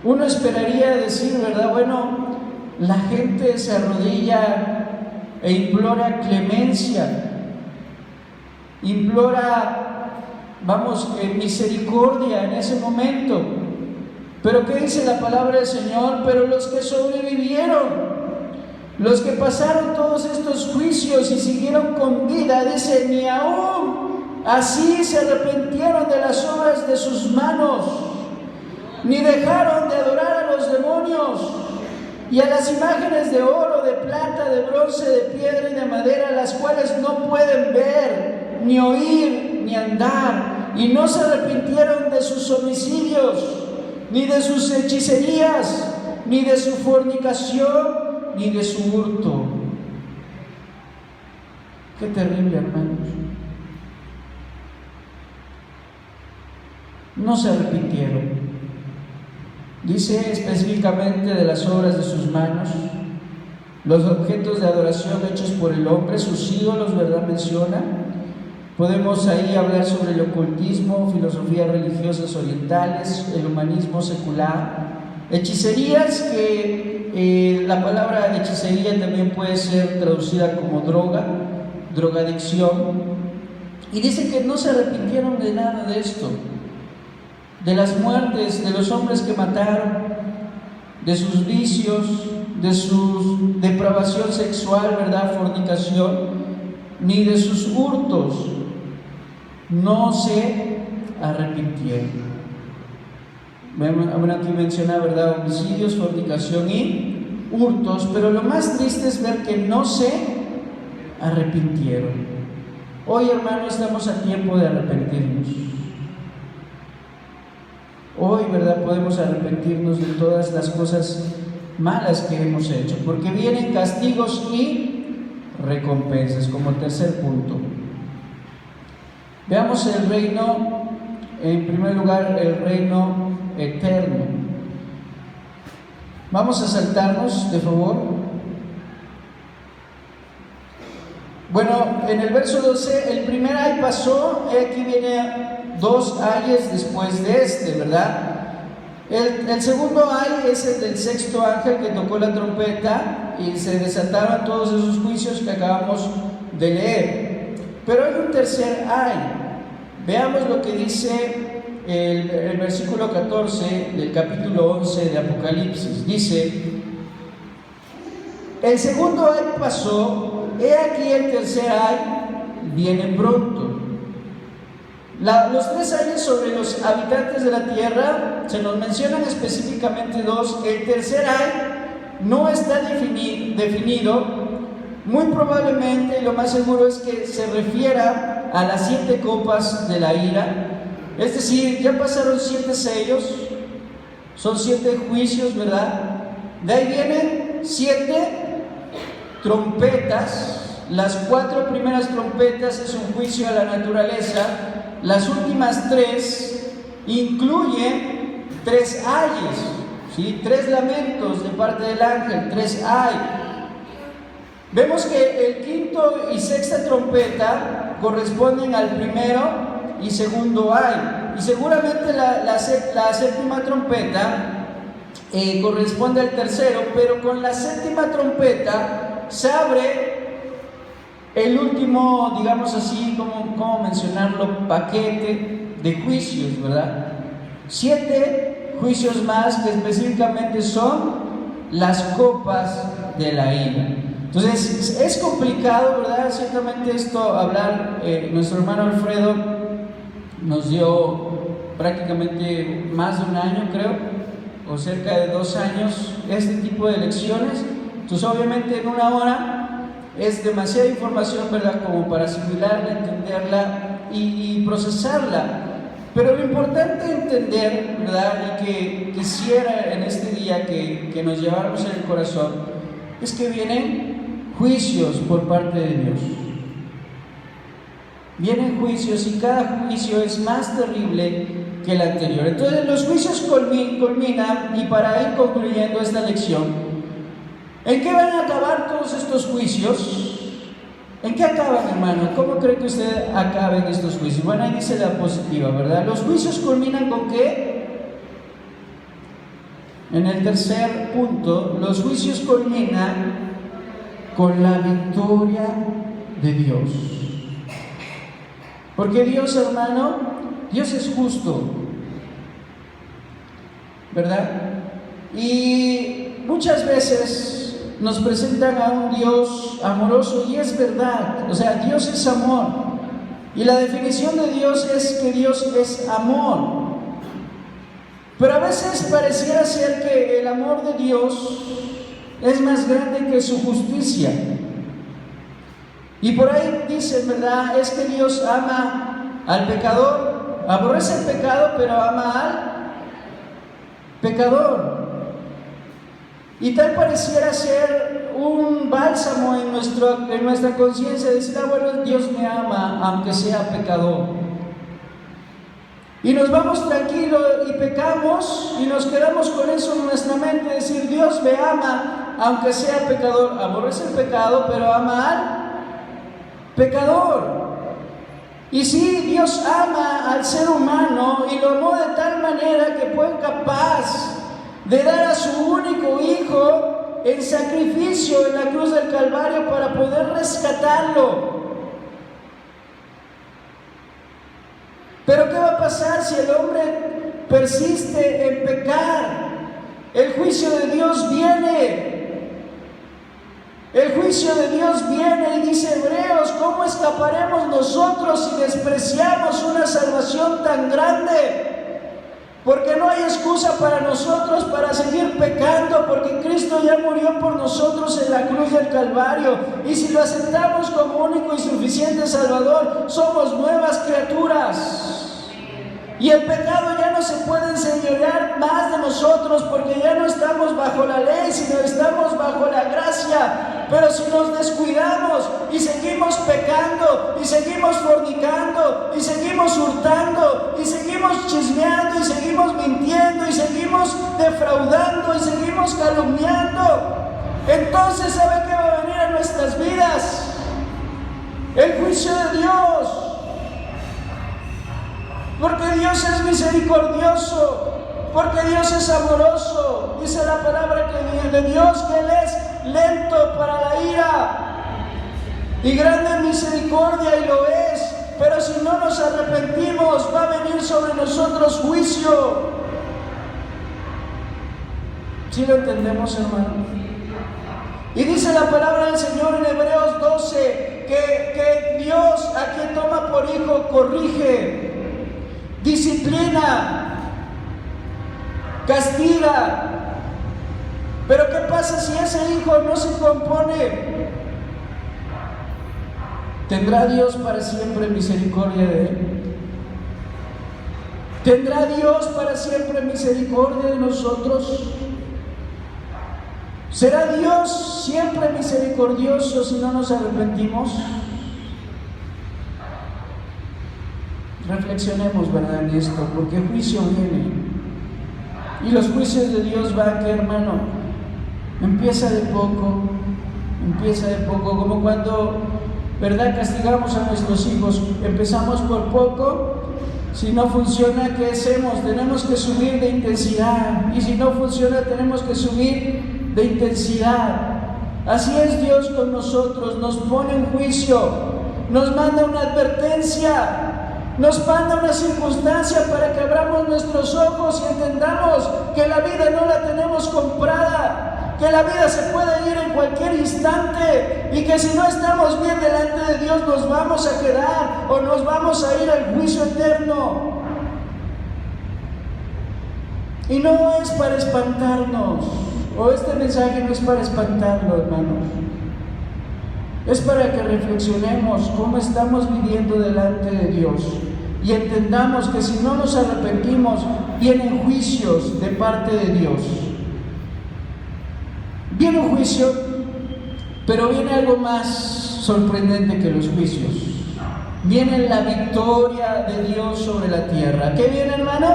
Uno esperaría decir, ¿verdad? Bueno, la gente se arrodilla e implora clemencia, implora, misericordia en ese momento. Pero ¿qué dice la palabra del Señor? Pero los que sobrevivieron, los que pasaron todos estos juicios y siguieron con vida, dice, ni aún así se arrepintieron de las obras de sus manos, ni dejaron de adorar a los demonios y a las imágenes de oro, de plata, de bronce, de piedra y de madera, las cuales no pueden ver, ni oír, ni andar, y no se arrepintieron de sus homicidios, ni de sus hechicerías, ni de su fornicación, ni de su hurto. Qué terrible, hermanos. No se arrepintieron. Dice específicamente de las obras de sus manos, los objetos de adoración hechos por el hombre, sus ídolos, ¿verdad? Menciona. Podemos ahí hablar sobre el ocultismo, filosofías religiosas orientales, el humanismo secular, hechicerías, que la palabra hechicería también puede ser traducida como droga, drogadicción. Y dice que no se arrepintieron de nada de esto, de las muertes, de los hombres que mataron, de sus vicios, de su depravación sexual, ¿verdad? Fornicación, ni de sus hurtos. No se arrepintieron. Bueno, aquí menciona, ¿verdad? Homicidios, fornicación y hurtos, pero lo más triste es ver que no se arrepintieron. Hoy, hermanos, estamos a tiempo de arrepentirnos. Hoy, ¿verdad? Podemos arrepentirnos de todas las cosas malas que hemos hecho, porque vienen castigos y recompensas, como tercer punto. Veamos el reino, en primer lugar, el reino eterno. Vamos a saltarnos, de favor. Bueno, en el verso 12, el primer ay pasó, aquí viene 2 ayes después de este, ¿verdad? El segundo ay es el del sexto ángel que tocó la trompeta y se desataron todos esos juicios que acabamos de leer. Pero hay un tercer ay. Veamos lo que dice el versículo 14 del capítulo 11 de Apocalipsis. Dice: el segundo ay pasó, he aquí el tercer ay viene pronto. Los 3 ayes sobre los habitantes de la tierra se nos mencionan específicamente 2. El tercer ay no está definido. Muy probablemente, lo más seguro es que se refiera a las 7 copas de la ira. Es decir, ya pasaron 7 sellos, son 7 juicios, ¿verdad? De ahí vienen 7 trompetas. Las 4 primeras trompetas es un juicio a la naturaleza. Las últimas 3 incluyen 3 ayes, ¿sí? 3 lamentos de parte del ángel, 3 ay. Vemos que el quinto y sexta trompeta corresponden al primero y segundo ay. Y seguramente la séptima trompeta corresponde al tercero, pero con la séptima trompeta se abre el último, digamos así, ¿cómo mencionarlo? Paquete de juicios, ¿verdad? 7 juicios más que específicamente son las copas de la ira. Entonces, es complicado, ¿verdad? Ciertamente esto, hablar, nuestro hermano Alfredo nos dio prácticamente más de un año, creo, o cerca de 2 años, este tipo de lecciones. Entonces, obviamente, en una hora es demasiada información, ¿verdad? Como para asimilarla, entenderla y procesarla. Pero lo importante entender, ¿verdad? Y que quisiera en este día que nos lleváramos en el corazón, es que vienen juicios por parte de Dios. Vienen juicios y cada juicio es más terrible que el anterior. Entonces los juicios culminan, y para ir concluyendo esta lección, ¿en qué van a acabar todos estos juicios? ¿En qué acaban, hermano? ¿Cómo cree que usted acaben estos juicios? Bueno, ahí dice la positiva, ¿verdad? Los juicios culminan ¿con qué? en el tercer punto, los juicios culminan con la victoria de Dios. Porque Dios, hermano, Dios es justo, ¿verdad? Y muchas veces nos presentan a un Dios amoroso, y es verdad, o sea, Dios es amor. Y la definición de Dios es que Dios es amor. Pero a veces pareciera ser que el amor de Dios es más grande que su justicia. Y por ahí dicen, ¿verdad? Es que Dios ama al pecador, aborrece el pecado, pero ama al pecador. Y tal pareciera ser un bálsamo en nuestra conciencia, decir, bueno, Dios me ama aunque sea pecador. Y nos vamos tranquilos y pecamos y nos quedamos con eso en nuestra mente, decir, Dios me ama aunque sea pecador. Aborrece el pecado, pero ama al pecador. Y sí, Dios ama al ser humano y lo amó de tal manera que fue capaz de dar a su único hijo en sacrificio en la cruz del Calvario para poder rescatarlo. Pero ¿qué va a pasar si el hombre persiste en pecar? El juicio de Dios viene. El juicio de Dios viene y dice Hebreos, ¿cómo escaparemos nosotros si despreciamos una salvación tan grande? Porque no hay excusa para nosotros para seguir pecando, porque Cristo ya murió por nosotros en la cruz del Calvario. Y si lo aceptamos como único y suficiente Salvador, somos nuevas criaturas. Y el pecado ya no se puede enseñorear más de nosotros, porque ya no estamos bajo la ley, sino estamos bajo la gracia. Pero si nos descuidamos y seguimos pecando, y seguimos fornicando, y seguimos hurtando, y seguimos chismeando, y seguimos mintiendo, y seguimos defraudando, y seguimos calumniando, entonces ¿sabe qué va a venir a nuestras vidas? El juicio de Dios. Porque Dios es misericordioso, porque Dios es amoroso. Dice la palabra de Dios que Él es lento para la ira y grande en misericordia, y lo es. Pero si no nos arrepentimos, va a venir sobre nosotros juicio. ¿Sí lo entendemos, hermano? Y dice la palabra del Señor en Hebreos 12 que Dios, a quien toma por hijo, corrige, disciplina, castiga. Pero ¿qué pasa si ese hijo no se compone? ¿Tendrá Dios para siempre misericordia de él? ¿Tendrá Dios para siempre misericordia de nosotros? ¿Será Dios siempre misericordioso si no nos arrepentimos? Reflexionemos, ¿verdad?, en esto, porque juicio viene. Y los juicios de Dios van, que, hermano, empieza de poco, como cuando, ¿verdad?, castigamos a nuestros hijos. Empezamos por poco, si no funciona, ¿qué hacemos? Tenemos que subir de intensidad, y si no funciona, tenemos que subir de intensidad. Así es Dios con nosotros, nos pone en juicio, nos manda una advertencia, nos manda una circunstancia para que abramos nuestros ojos y entendamos que la vida no la tenemos comprada, que la vida se puede ir en cualquier instante, y que si no estamos bien delante de Dios nos vamos a quedar o nos vamos a ir al juicio eterno. Y no es para espantarnos, o este mensaje no es para espantarlo, hermanos. Es para que reflexionemos cómo estamos viviendo delante de Dios y entendamos que si no nos arrepentimos, vienen juicios de parte de Dios. Viene un juicio, pero viene algo más sorprendente que los juicios. Viene la victoria de Dios sobre la tierra. ¿Qué viene, hermano?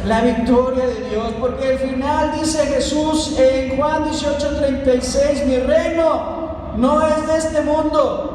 La victoria de Dios, porque al final dice Jesús en Juan 18:36, mi reino no es de este mundo.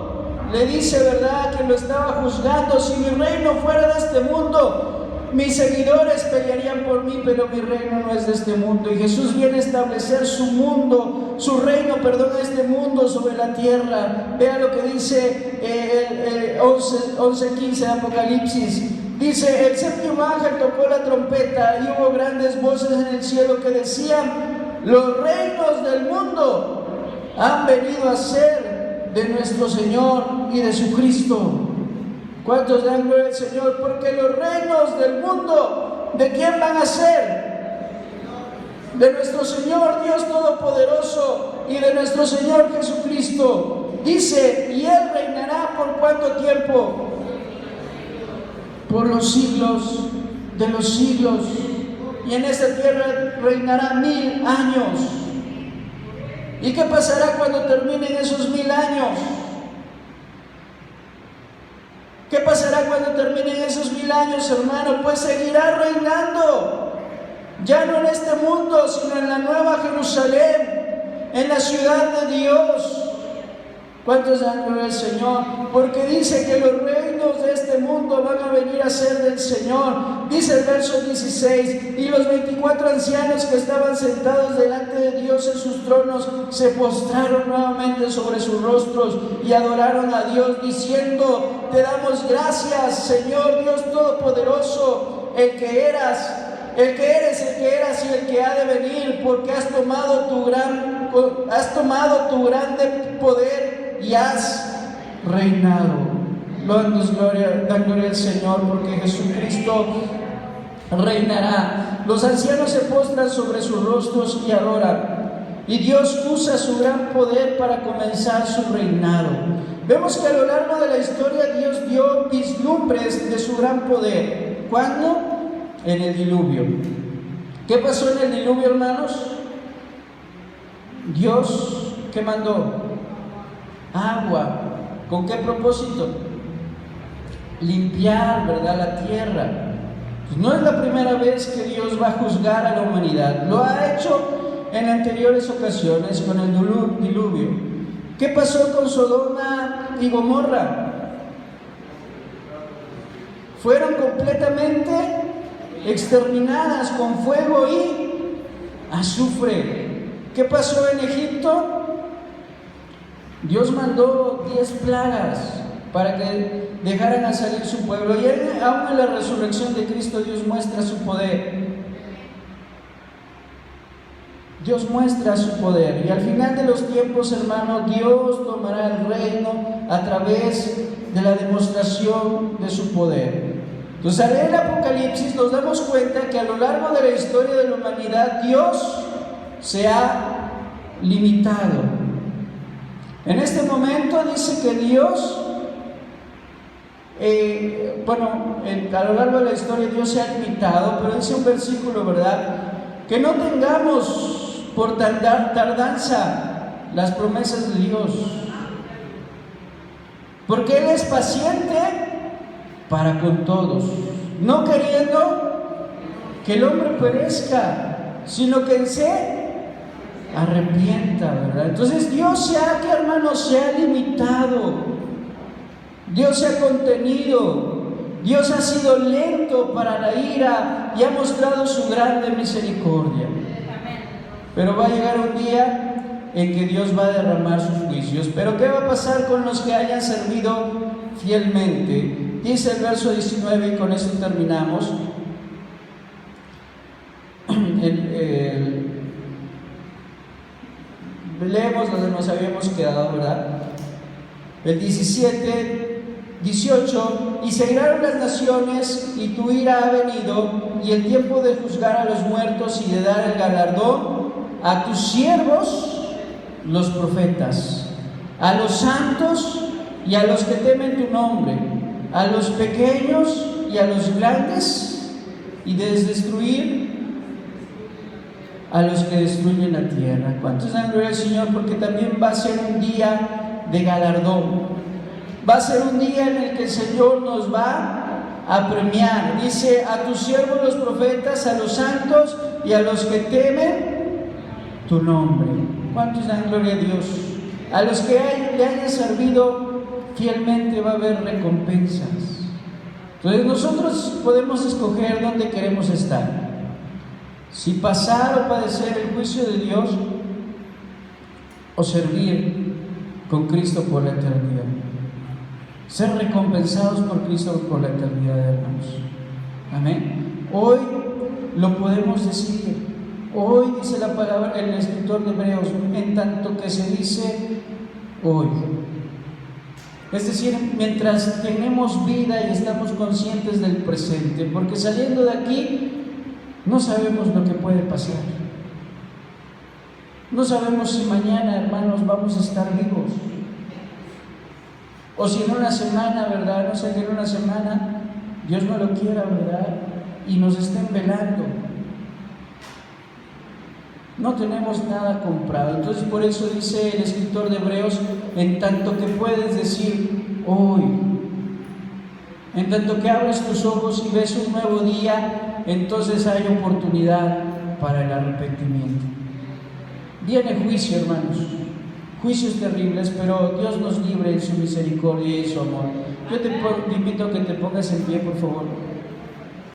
Le dice, ¿verdad?, que lo estaba juzgando. Si mi reino fuera de este mundo, mis seguidores pelearían por mí, pero mi reino no es de este mundo. Y Jesús viene a establecer su mundo, su reino, perdón, a este mundo sobre la tierra. Vea lo que dice el 11:15 de Apocalipsis. Dice: el séptimo ángel tocó la trompeta y hubo grandes voces en el cielo que decían: los reinos del mundo han venido a ser de nuestro Señor y de su Cristo. ¿Cuántos dan gloria al Señor? Porque los reinos del mundo, ¿de quién van a ser? De nuestro Señor Dios Todopoderoso y de nuestro Señor Jesucristo. Dice: y Él reinará ¿por cuánto tiempo? Por los siglos de los siglos. Y en esta tierra reinará 1000 años. ¿Y qué pasará cuando terminen esos 1000 años? ¿Qué pasará cuando terminen esos 1000 años, hermano? Pues seguirá reinando, ya no en este mundo, sino en la nueva Jerusalén, en la ciudad de Dios. ¿Cuántos dan gloria al Señor? Porque dice que los reinos de este mundo van a venir a ser del Señor. Dice el verso 16: y los 24 ancianos que estaban sentados delante de Dios en sus tronos se postraron nuevamente sobre sus rostros y adoraron a Dios, diciendo: te damos gracias, Señor Dios Todopoderoso, el que eres, el que eras y el que ha de venir, porque has tomado tu grande poder y has reinado. Dan gloria al Señor, porque Jesucristo reinará. Los ancianos se postran sobre sus rostros y adoran, y Dios usa su gran poder para comenzar su reinado. Vemos que a lo largo de la historia Dios dio vislumbres de su gran poder. ¿Cuándo? En el diluvio. ¿Qué pasó en el diluvio, hermanos? Dios, ¿qué mandó? Agua. ¿Con qué propósito? Limpiar, ¿verdad?, la tierra. Pues no es la primera vez que Dios va a juzgar a la humanidad. Lo ha hecho en anteriores ocasiones con el diluvio. ¿Qué pasó con Sodoma y Gomorra? Fueron completamente exterminadas con fuego y azufre. ¿Qué pasó en Egipto? Dios mandó 10 plagas para que dejaran a salir su pueblo. Y aún en la resurrección de Cristo, Dios muestra su poder. Dios muestra su poder. Y al final de los tiempos, hermano, Dios tomará el reino a través de la demostración de su poder. Entonces, al leer el Apocalipsis nos damos cuenta que a lo largo de la historia de la humanidad, Dios se ha limitado. En este momento dice que Dios, a lo largo de la historia Dios se ha limitado, pero dice un versículo, ¿verdad?, que no tengamos por tardanza las promesas de Dios, porque Él es paciente para con todos, no queriendo que el hombre perezca, sino que se arrepienta, ¿verdad? Entonces Dios se ha limitado, Dios se ha contenido, Dios ha sido lento para la ira y ha mostrado su grande misericordia. Pero va a llegar un día en que Dios va a derramar sus juicios. Pero ¿qué va a pasar con los que hayan servido fielmente? Dice el verso 19, y con eso terminamos. Leemos donde nos habíamos quedado, ¿verdad? El 18, y se iraron las naciones, y tu ira ha venido, y el tiempo de juzgar a los muertos y de dar el galardón a tus siervos, los profetas, a los santos y a los que temen tu nombre, a los pequeños y a los grandes, y de destruir a los que destruyen la tierra. ¿Cuántos dan gloria al Señor? Porque también va a ser un día de galardón. Va a ser un día en el que el Señor nos va a premiar. Dice: a tus siervos los profetas, a los santos y a los que temen tu nombre. ¿Cuántos dan gloria a Dios? A los que le hayan servido fielmente va a haber recompensas. Entonces nosotros podemos escoger dónde queremos estar. Si pasar o padecer el juicio de Dios, o servir con Cristo por la eternidad. Ser recompensados por Cristo por la eternidad, hermanos. Amén. Hoy lo podemos decidir. Hoy dice la palabra, el escritor de Hebreos, en tanto que se dice hoy. Es decir, mientras tenemos vida y estamos conscientes del presente, porque saliendo de aquí no sabemos lo que puede pasar. No sabemos si mañana, hermanos, vamos a estar vivos. O si en una semana, ¿verdad? No sé, que en una semana, Dios no lo quiera, ¿verdad? Y nos estén velando. No tenemos nada comprado. Entonces por eso dice el escritor de Hebreos, en tanto que puedes decir hoy, en tanto que abres tus ojos y ves un nuevo día, entonces hay oportunidad para el arrepentimiento. Viene juicio, hermanos, juicios terribles, pero Dios nos libre en su misericordia y en su amor. Yo te invito a que te pongas en pie, por favor.